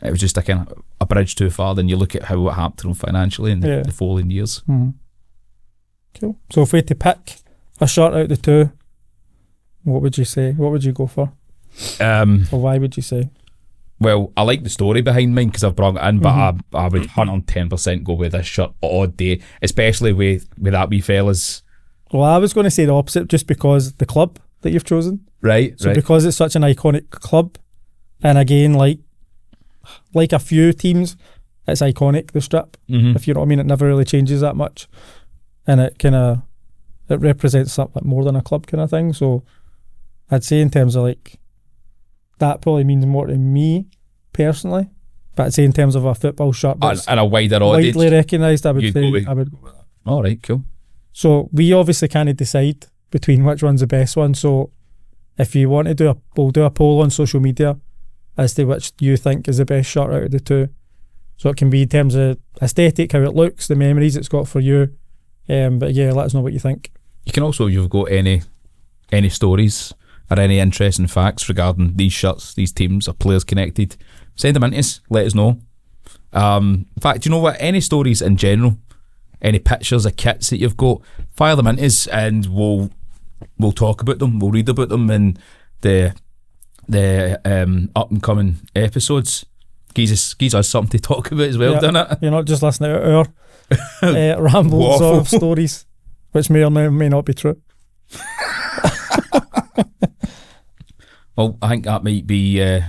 it was just a kind of a bridge too far. Then you look at how it happened to them financially in the following years. Cool. So if we had to pick a shirt out of the two, what would you say? What would you go for? Or why would you say? Well, I like the story behind mine because I've brought it in, but I would 110% go with this shirt all day, especially with that wee fella's. Well, I was going to say the opposite, just because the club that you've chosen. Right. Because it's such an iconic club, and again, like a few teams, it's iconic, the strip. If you know what I mean, it never really changes that much, and it represents something more than a club kind of thing. So I'd say in terms of like, that probably means more to me personally, but I'd say in terms of a football shirt and a wider audience, widely recognised, I would go with that. All right, cool. So we obviously can't decide between which one's the best one. So if you want to we'll do a poll on social media as to which you think is the best shirt out of the two. So it can be in terms of aesthetic, how it looks, the memories it's got for you. But yeah, let us know what you think. You can also, if you've got any stories or any interesting facts regarding these shirts, these teams or players connected, send them in to us, let us know. In fact, you know what, any stories in general, any pictures or kits that you've got, fire them in to us, and we'll talk about them, we'll read about them in the up and coming episodes. Gives us something to talk about as well, doesn't it? You're not just listening to our rambles or stories, which may or may not be true. Well, I think that might be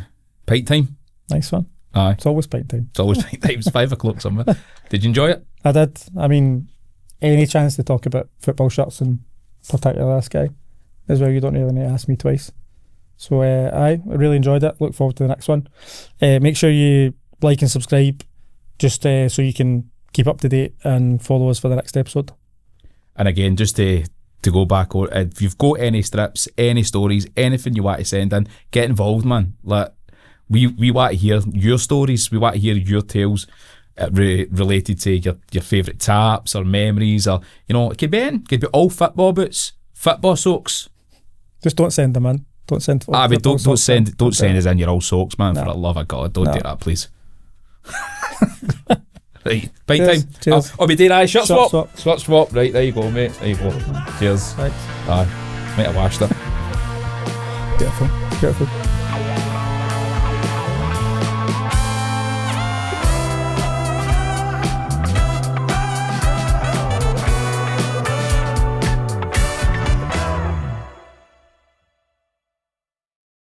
pint time. Nice one. Aye. It's always pint time. It's always pint time. It's 5 o'clock somewhere. Did you enjoy it? I did. I mean, any chance to talk about football shirts, and particularly this guy as well, you don't even need to ask me twice. So I really enjoyed it. Look forward to the next one. Make sure you like and subscribe, just so you can keep up to date and follow us for the next episode. And again, just to go back, or if you've got any strips, any stories, anything you want to send in, get involved, man. Like we want to hear your stories, we want to hear your tales related to your favourite taps or memories, or it could be all football boots, football socks. Just don't send them in. Don't send. Don't send us in your old socks, man. No. For the love of God, don't do that, please. Right, big time. Cheers. I'll be doing a shot swap. Right, there you go, mate. There you go. Cheers. Thanks. Aye, might have washed it. Careful.